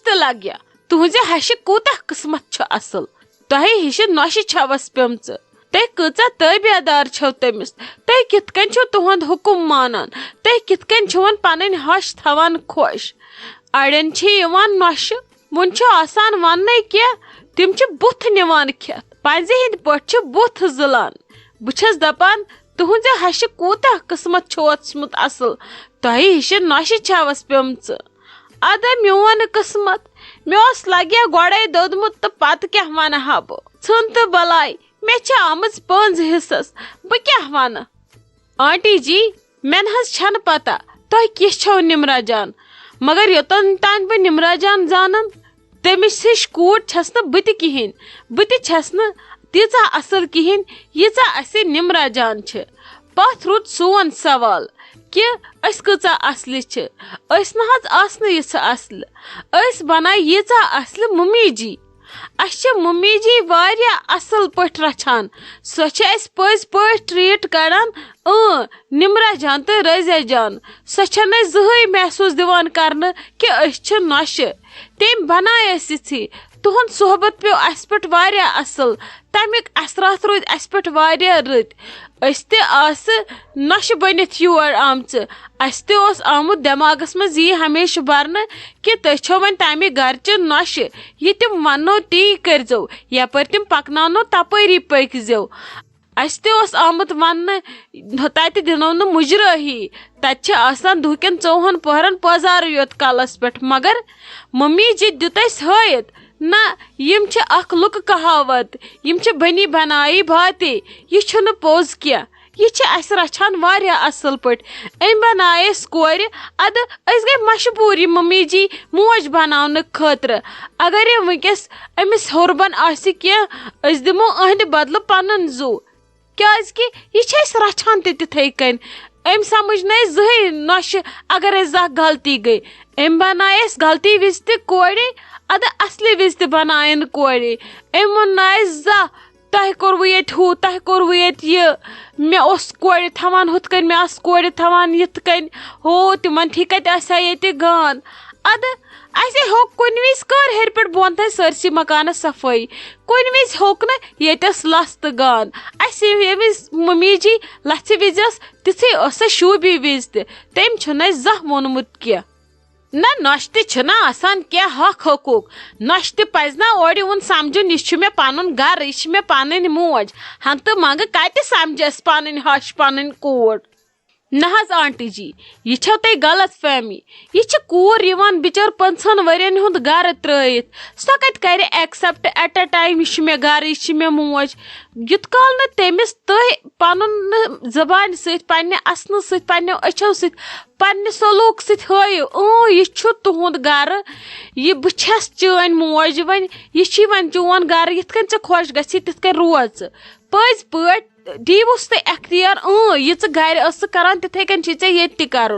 तो लग्या तुहजे हश कूता किस्मत असल तह हिश नौश छवस पेम तह कचा तबेदार छो तमिस तह कित कन छो तुहंद हुकुम मानान तह कित कन छवन पन हश थवान खुश अड़न यवान नौश वन आसान वन क्या तिम बुथ निवान खेत पंजे हिंद पे बुथ जुलान बस दपान तुहजे हश कूता किस्मत छो ओसमुत असल तह हिश नौश छवस पेम अद मोन किस्मत मे लग्या गोड़े दोदमुत तो पत क्या वन हा बह छन तो बलाई मे आमज 5 हिस्सस बह क्या वन आंटी जी मे न पता तुह किस छो निमरा जान मगर योतन तान बह निमरा जान जानन तमिस हिश कूट छस न बह कहें बह छस न तीचा असल कहें यीचा असे निमरा जान छ पथ रुद सोन सवाल कि अस कचा असली न यह असल बनाए यीचा असल मम्मी जी अस मम्मी जी वारिया असल पट रछान सो पज पट ट्रीट करान निमरा जान तो रजिया जान सो जहई महसूस दिवान करने कि अस नौश तम बनाए इथी तुहद सोहबत पे अस पे वारिया असल तमिक असरात रोद अस पे वारिया रत अस तस नौश बनित योर आमच अस तस आमुत दिमागस मज यह हमेशा भरने कि तुम छो वन तमि गरचे नौश यह तिम वनो ती करजो यपर तिम पकनो तपरी पकजो अस आमुत वन तत दिनो न मुजरही तत दुहकन 4 पहरन पजार योत कलस पे मगर मम्मी जी दुत हयत ना यम अख लुक कहावत यम बनी बनाई भाते यह पोज क्या यह रछान वारिया असल पे अम बनाए कोर अद गई मजबूरी मम्मी जी मोज बनाने खतर अगर वनकस अमिस हरबन कह दिमो अहद बदल पन जू क्या यह रछान तिथे कन अम समझ न जही नौश अगर जा गलती गई अम बनाए गलती विज तोर अद असली विज बनायन कोर अम वन जा तह कोरव ये हू तह कोरव ये मे कोर थवान हुत कन मे कोर थवान यथ कन हो तिमन थी कत ये गान अद असे हो कुन विज कर हेर पे बोन थ सरसी मकान सफाई कुन विज होक न येतस लस तो गान असे विज मम्मी जी लथ विज तिथे शूबी विज तम जह वोनमुत क्या ना नौश ना आसान क्या हक हकूक नौश पज ना ओर वन समझन यह मे पन गर यह मे पन मोज हन तो मंग कत समझस पन हश पन कोर न आंटी जी यह छो तुम गलत फहमी यह कूर बिचार 15 वरियन हुंद गर त्रयित सो कत कर एक्सेप्ट एट अ टाइम यह मे गर यह मे मोज युत काल न तमिस तुह पन जबान सन्न असन सन्नो अच्छो सन्न सलूक सो यह तुहद गर यह बस चन मोज वन यह वन चोन गर ये खुश गि तिथ रोज पज पे दीवुस तो अख्तियार यह गर करान तिथे कन ये कर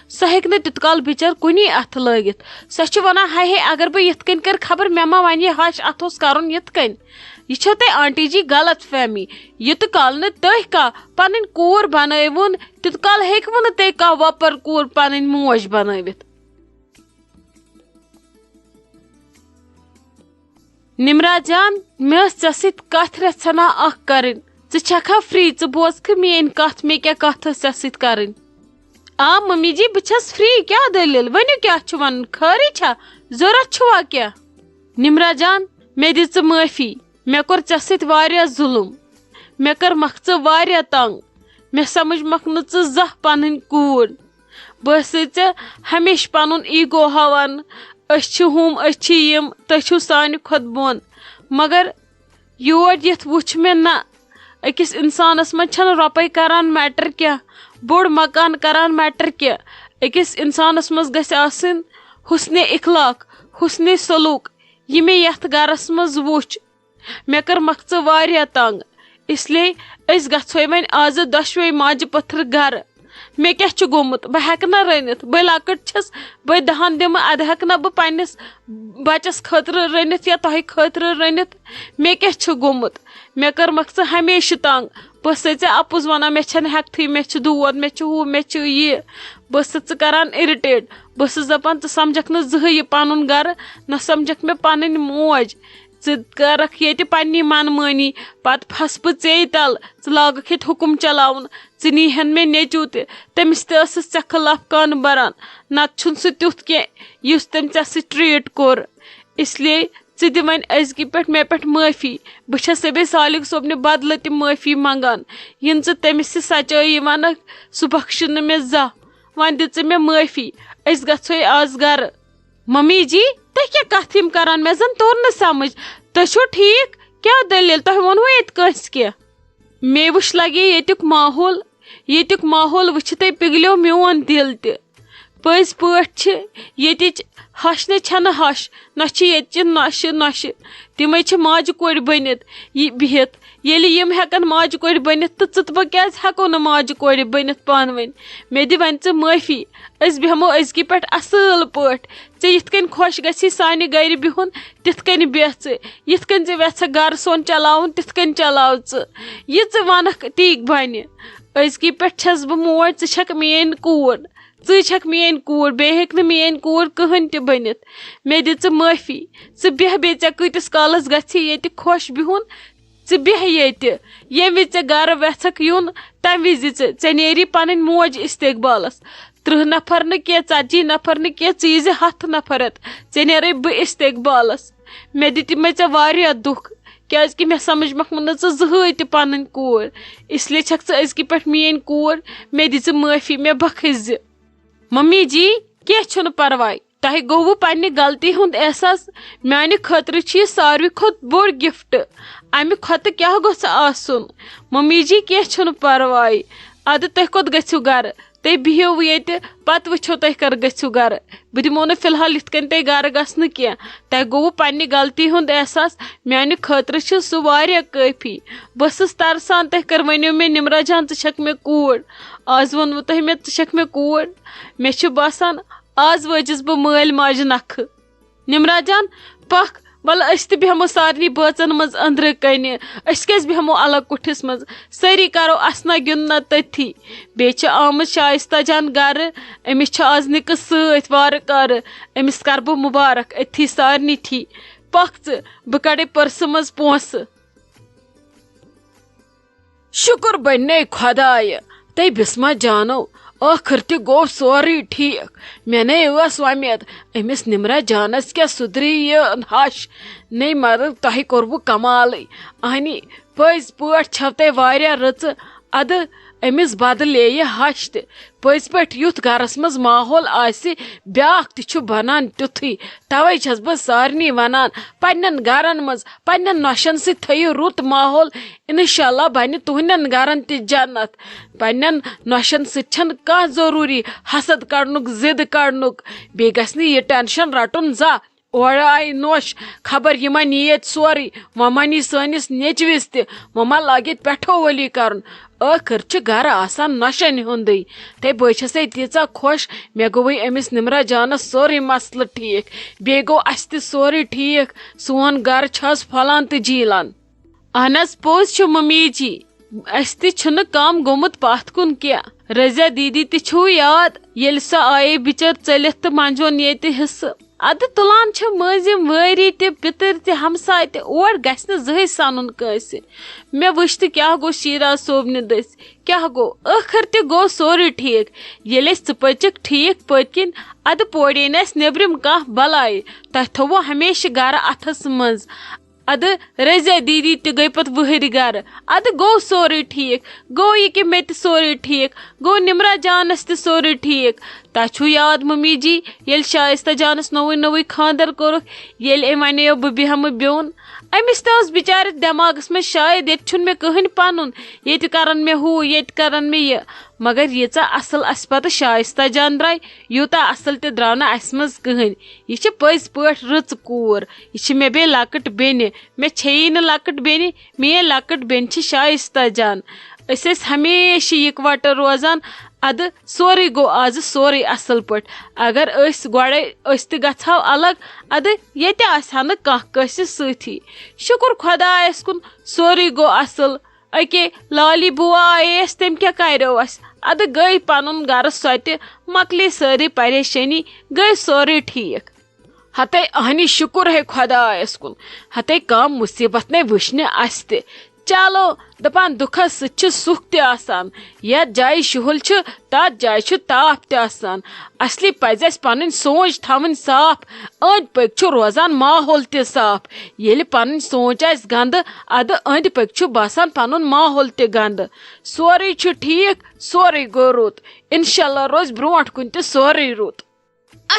सह हेक तित काल बिचार कुन अथ लगित सो वनान हाय हाय अगर बह ये कर खबर मे मा वन हश अथ कर यह छो तुम आंटी जी गलत फहमी युत काल न तुह कह पन कूर बनवन तित काल हेकव न तुम कह वपर कूर पन मोज बनवित निमरा जान मे े कथ रचना अख कर छा फ्री बोज मेन कथ मे क्या कथ कर आ मम्मी जी बस फ्री क्या दलील वनु क्या वन खरी छा जरूरत छुआ क्या निमरा जान मे दिच माफी मे कोर े जुलुम मे कर मख वारिया तंग मे समझ मख न जह पन कूर बस हमेशा पन ईगो हावान हम यम तुम सान खुद बोन मगर योर ये वुच मे ना अकिस इंसानस मज रुपये करान मैटर क्या बोड़ मकान करान मैटर क्या अकिस इंसानस मज गई हुस्न इखलाक हुस्न सलूक यह मे यथ गरस मज वुच मे कर मख वारिया तंग इसलिए अस गो वन आज 2 माज पत्थर गर मे क्या गोमुत बह हेक ना रनित बह लकट छस बह 10 दिम अद हेक ना बह पन्निस बचस खतर रनित या तह खतर रनित मे क्या गोमुत मे कर मख हमेशा तंग बस अपुज वन मे हेक्थी मे दूध मे हू मे यह बस करान इरिटेट बस दपान च समझक न जह पन गर न समझक मे पन मोज करख ये पन्नी मनमानी पत फस बे तल लागक ये हुकुम चलावन नीहन मे नेचू तमिस ते खिलाफ कान बरान नत सह तुथ कह तम ऐ ट्रीट कोर इसलिए दि वन अजकि पे मे पे माफ़ी बस बे सालिक सोबन बदल त माफ़ी मंगान इन तमिस सच्चाई वन सह बख्श मे जा वन दिच मे माफ़ी अस गो आज गर मम्मी जी तुह क्या कथ करान मे जन तोर न समझ तुह ठीक क्या दलील तुह वोनू ये कस कह मे वुच लगे येतुक माहौल वुचित पिघलो मोन दिल त पज पे हश न हश न नश नश तम माज कोर बनित बिहित ये हेकन माज कोर बनित तो बह क्या हेको न माज कोर बनित पान वन मे दि वन माफ़ी अस बेहमो अजकि पे असल पट ये खुश गि सानि गर बिहुन तिथ बेह ये वेथ गर सोन चलावन तिथ चलाव ये वनक ती बन अजकि पे बह मोज छक मेन कूर छक मेन कूर बे हेक मेन कूर कहन त बनित मे दिच माफ़ी बेह बे कतिस कालस गि खुश बिहुन बेह ये विज गर वेथक यून तम विज नेरी पन मोज इस्तेकबालस 30 नफर न कह 40 नफर न कह चीज 100 नफरत नेर बह इस्तेकबालस मे दित मे दुख क्या कि मे समझमक न जह पन कूर इसलिए छक अजकि पे मेन कूर मे दिच माफ़ी मे बखज मम्मी जी क्या परवाय तह गो पन्ने गलती हुंद एहसास माने खतर सारवी खोत बोड़ गिफ्ट अमि खोत क्या गोस आसुन मम्मी जी क्या परवाय अद तुह कोत गु गर तुह बिहव ये पत वो तुह कर गु गर बह दिमो न फिलहाल इत तुह गर गसन कह तुह गो पन्ने गलती हुंद एहसास माने खतर सह वारिया काफी बस तरसान तुह कर वनो मे निमरा जान छक मे कूर आज वोनवो तुह मे छक मे कूर मे बासान आज वजस बह माल माज नख निमरा जान पख वल अस त बेहमो सारनी बचन मज अंदर कन क्या बेहमो अलग कुठिस मज सारी करो असना गिंदना तथी बे आम शाइस्ता जान गर अमिस आज निक सर कर अमिस कर बह मुबारक अथी सारनी थी पख बह कड़े पर्स मज पोस शुक्र बने खुदाय तै बिस्मा जानो आखिर त गो सोरी ठीक मे ने वमेद अमिस निमरा जानस क्या सुधरी यह हश नहीं मर तह कोरबु कमाल अहनी पज पे छव तह वारिया रच अद अमिस बदले यह हश त पज पे युथ गरस मज माहौल आसि ब्याख त बनान तुथी तवे छस बह सारनी वनान पन्नन गरन मज पन्नन नौशन से थयु रुत माहौल इंशाल्लाह बन तुहनन गरन त जन्नत पन्नन नौशन से छन का जरूरी हसद कड़नुक जिद कड़नुक बे गस ये टेंशन रटुन जा और आई नोश खबर यह नीत सोरी वह सनिस नेचविस तह लागित पेठो वली कर आखिर गर आसान नशन हुंद ते बस तीचा खुश मे गो अमिस निमरा जानस सोरे मसल ठीक बे गो अस त सोरे ठीक सोन गर फलान तो जीलान अहन पोज मम्मी जी अस त कम गोमुत पथ कुन क्या रजिया दीदी तू याद ये सो आये बिचर चलित तो मंजोन ये हिस्स अद तुलान मजिम वारी पितर हमसाय और गस जह सनुन कंस मे वुच क्या गो शीरा सोबन दस क्या गो आखिर त गो सोरे ठीक ये पचक ठीक पतकिन अद पोड़े नेबरिम कह बलाय तह थो हमेशा गर अथस मज अद रजिया दीदी त गई पत वहर गर अद गो सोरे ठीक गो ये कि मे सोरे ठीक गो निमरा जानस त सोरे ठीक तह याद मम्मी जी ये शाइस्ता जानस नवु नवु खानदर कोर ये वनो बह बेहम ब्योन अमिस तस बिचार दिमागस में शायद ये मे कहन पन ये करन मे हू ये करन मे यह मगर यीचा असल अस पत शाइस्ता जान द्राय यूता असल त द्राव ना अस मज कहन यह पज पे रच कूर यह मे बे लकट बेन मे छे न लकट बेन मे लकट बेन शाइस्ता जान अस हमेशा इकवट रोजान अद सोरे गो आज सोरे असल पट अगर गोड़े गो अलग अद ये कह कस सथी शुक्र खुदायस कुन सोरे गो असल अके लाली बुआ आयस तम क्या करो अद गई पन गर सोत मकली सारी परेशानी गई सोरे ठीक हते अहनी शुक्र है खुदायस कुन हते कम मुसीबत ने वुश्ने अस चलो दपान दुखस सुख तसान यथ जाय शुहुल तथ जाय ताप तसान असली पज पन सोच थवन साफ अंद पक रोजान माहौल त साफ ये पन सोच आस गंद अद अंद पक बसान पन माहौल त गंद सोरे ठीक सोरे गो रुत इंशाल्लाह रोज ब्रोट कुन त सोरे रुत।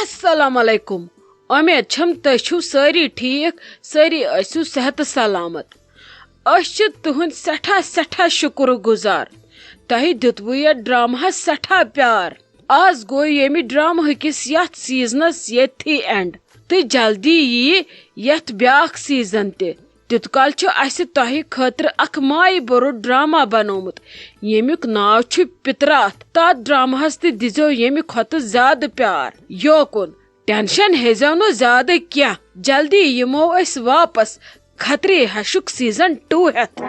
अस्सलाम अलैकुम, उम्मीद छम तुम सारी ठीक सारी आसू सेहत सलामत। तुहद सठा सठा शुक्र गुजार तह दितवु ये ड्रामा सठा प्यार आज गो ये ड्रामा किस यथ सीजनस ये एंड तो जल्दी यथ ब्याख सीजन तित काल तह खतर अख माय बरो ड्रामा बनोमुत येमुक नाव पितरात तथ ड्रामास दिजो येमि खत ज्यादा प्यार योकुन टेंशन हेजो न ज्यादा क्या जल्दी यमो अस वापस खतरे हशुक सीजन 2 हेत।